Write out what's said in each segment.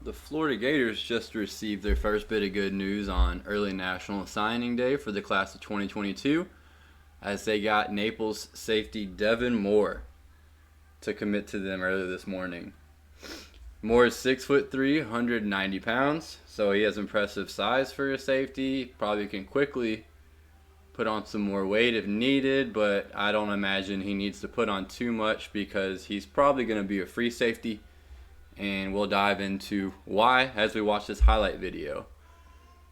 The Florida Gators just received their first bit of good news on early National Signing Day for the class of 2022 as they got Naples safety Devin Moore to commit to them earlier this morning. Moore is 6'3", 190 pounds, so he has impressive size for a safety. Probably can quickly put on some more weight if needed, but I don't imagine he needs to put on too much because he's probably going to be a free safety. And we'll dive into why as we watch this highlight video.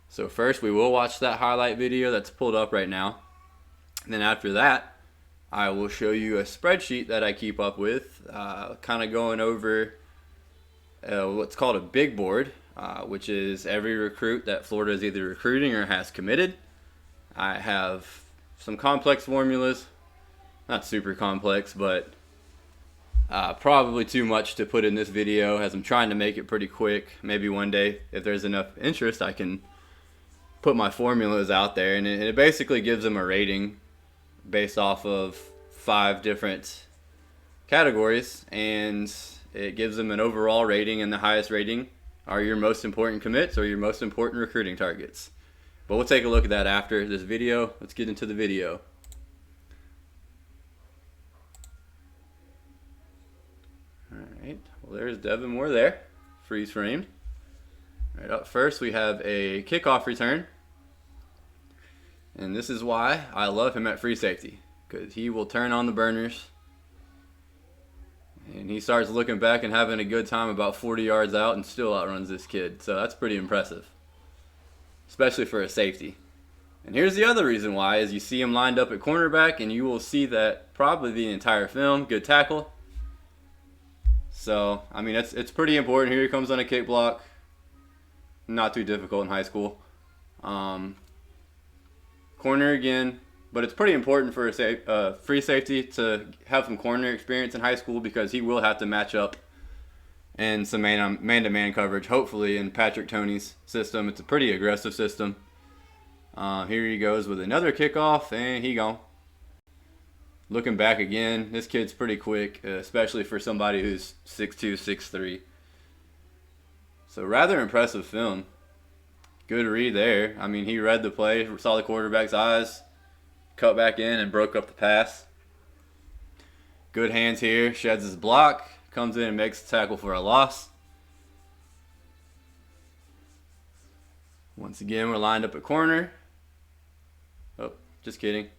So first we will watch that highlight video that's pulled up right now. And then after that, I will show you a spreadsheet that I keep up with, kind of going over what's called a big board, which is every recruit that Florida is either recruiting or has committed. I have some complex formulas, not super complex, but probably too much to put in this video as I'm trying to make it pretty quick. Maybe one day, if there's enough interest, I can put my formulas out there. And it basically gives them a rating based off of 5 different categories. And it gives them an overall rating, and the highest rating are your most important commits or your most important recruiting targets. But we'll take a look at that after this video. Let's get into the video. Alright, well there's Devin Moore there, freeze framed. Alright, up first we have a kickoff return. And this is why I love him at free safety, because he will turn on the burners. And he starts looking back and having a good time about 40 yards out and still outruns this kid. So that's pretty impressive, especially for a safety. And here's the other reason why, is you see him lined up at cornerback, and you will see that probably the entire film. Good tackle. So, I mean, it's pretty important. Here he comes on a kick block. Not too difficult in high school. Corner again. But it's pretty important for a free safety to have some corner experience in high school, because he will have to match up in some man-to-man coverage, hopefully, in Patrick Toney's system. It's a pretty aggressive system. Here he goes with another kickoff, and he gone. Looking back again, this kid's pretty quick, especially for somebody who's 6'2", 6'3". So rather impressive film. Good read there. I mean, he read the play, saw the quarterback's eyes, cut back in and broke up the pass. Good hands here, sheds his block, comes in and makes the tackle for a loss. Once again, we're lined up at corner. Oh, just kidding.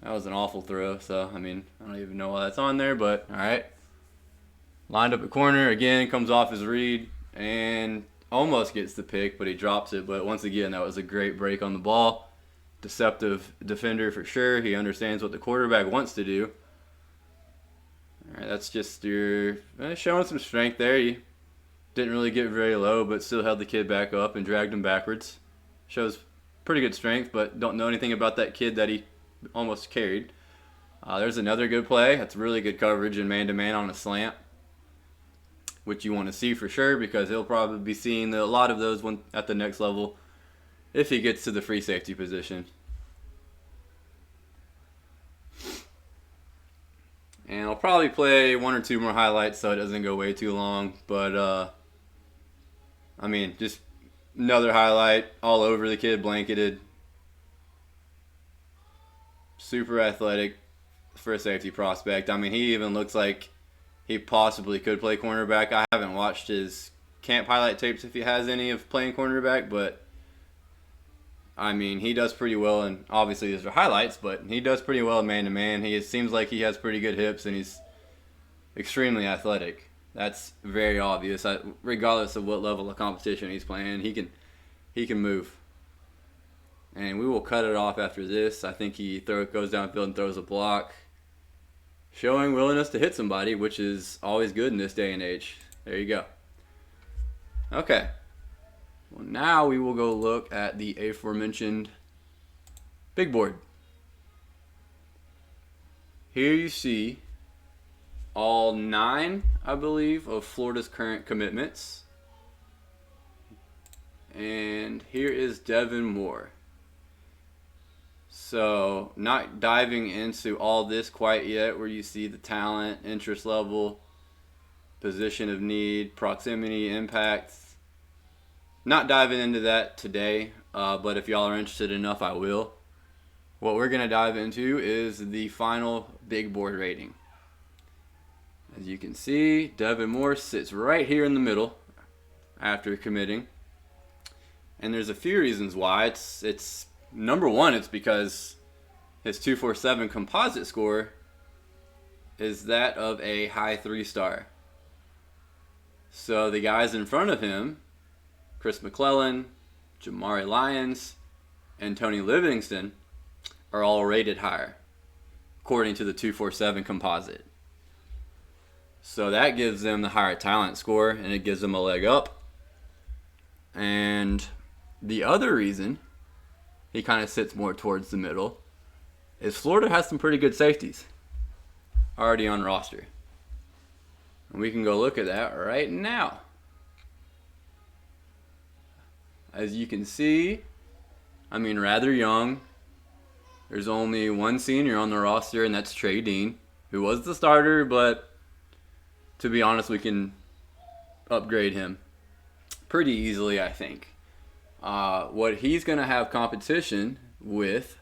That was an awful throw, so, I mean, I don't even know why that's on there, but alright. Lined up at corner, again, comes off his read, and almost gets the pick, but he drops it. But once again, that was a great break on the ball. Deceptive defender for sure. He understands what the quarterback wants to do. Alright, that's just your showing some strength there. He didn't really get very low, but still held the kid back up and dragged him backwards. Shows pretty good strength, but don't know anything about that kid that he almost carried. There's another good play. That's really good coverage in man-to-man on a slant, which you want to see for sure, because he'll probably be seeing a lot of those at the next level if he gets to the free safety position. And I'll probably play 1 or 2 more highlights so it doesn't go way too long. But, I mean, just another highlight all over the kid, blanketed. Super athletic for a safety prospect. I mean, he even looks like he possibly could play cornerback. I haven't watched his camp highlight tapes if he has any of playing cornerback, but I mean, he does pretty well, and obviously these are highlights, but he does pretty well man-to-man. It seems like he has pretty good hips, and he's extremely athletic. That's very obvious. Regardless of what level of competition he's playing, he can move. And we will cut it off after this. I think he goes downfield and throws a block, showing willingness to hit somebody, which is always good in this day and age. There you go. Okay. Well, now we will go look at the aforementioned big board. Here you see all 9, I believe, of Florida's current commitments. And here is Devin Moore. So, not diving into all this quite yet, where you see the talent, interest level, position of need, proximity, impact. Not diving into that today, but if y'all are interested enough, I will. What we're going to dive into is the final big board rating. As you can see, Devin Moore sits right here in the middle after committing. And there's a few reasons why. It's number one, it's because his 247 composite score is that of a high 3-star. So the guys in front of him, Chris McClellan, Jamari Lyons, and Tony Livingston, are all rated higher, according to the 247 composite. So that gives them the higher talent score, and it gives them a leg up. And the other reason he kind of sits more towards the middle is Florida has some pretty good safeties already on roster. And we can go look at that right now. As you can see, rather young. There's only one senior on the roster, and that's Trey Dean, who was the starter, but to be honest, we can upgrade him pretty easily, I think. What he's going to have competition with,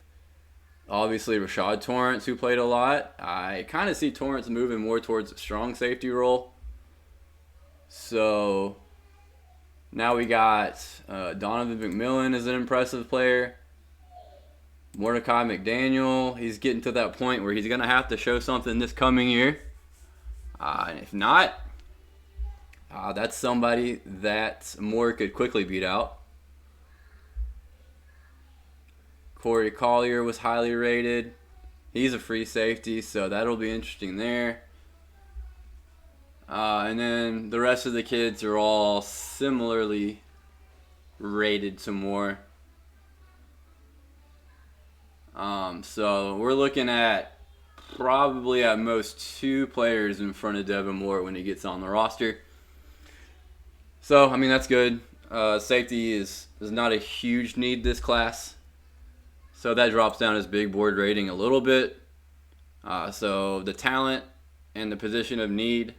obviously Rashad Torrance, who played a lot. I kind of see Torrance moving more towards a strong safety role. So now we got Donovan McMillan is an impressive player. Mordecai McDaniel, he's getting to that point where he's going to have to show something this coming year. And if not, that's somebody that Moore could quickly beat out. Corey Collier was highly rated. He's a free safety, so that'll be interesting there. And then the rest of the kids are all similarly rated to Moore. So we're looking at probably at most 2 players in front of Devin Moore when he gets on the roster. So, that's good. Safety is not a huge need this class. So that drops down his big board rating a little bit. So the talent and the position of need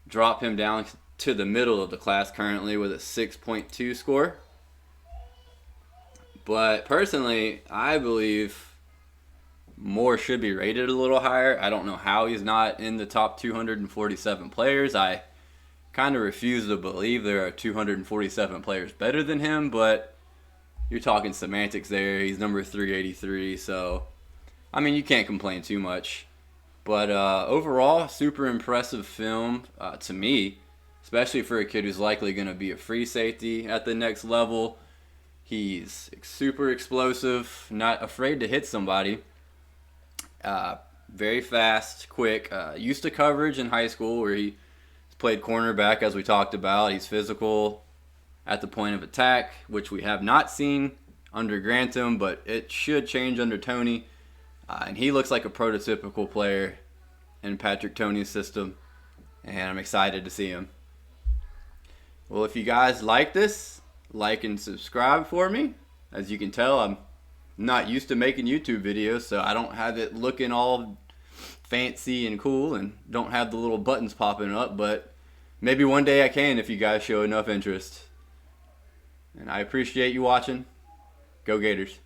drop him down to the middle of the class currently with a 6.2 score. But personally, I believe Moore should be rated a little higher. I don't know how he's not in the top 247 players. I kind of refuse to believe there are 247 players better than him, but you're talking semantics there. He's number 383, so you can't complain too much. But overall, super impressive film to me, especially for a kid who's likely going to be a free safety at the next level. He's super explosive, not afraid to hit somebody. Very fast, quick. Used to coverage in high school where he played cornerback, as we talked about. He's physical at the point of attack, which we have not seen under Grantham, but it should change under Tony. And he looks like a prototypical player in Patrick Toney's system, and I'm excited to see him. Well, if you guys like this, like and subscribe for me. As you can tell, I'm not used to making YouTube videos, so I don't have it looking all fancy and cool and don't have the little buttons popping up, but maybe one day I can if you guys show enough interest. And I appreciate you watching. Go Gators.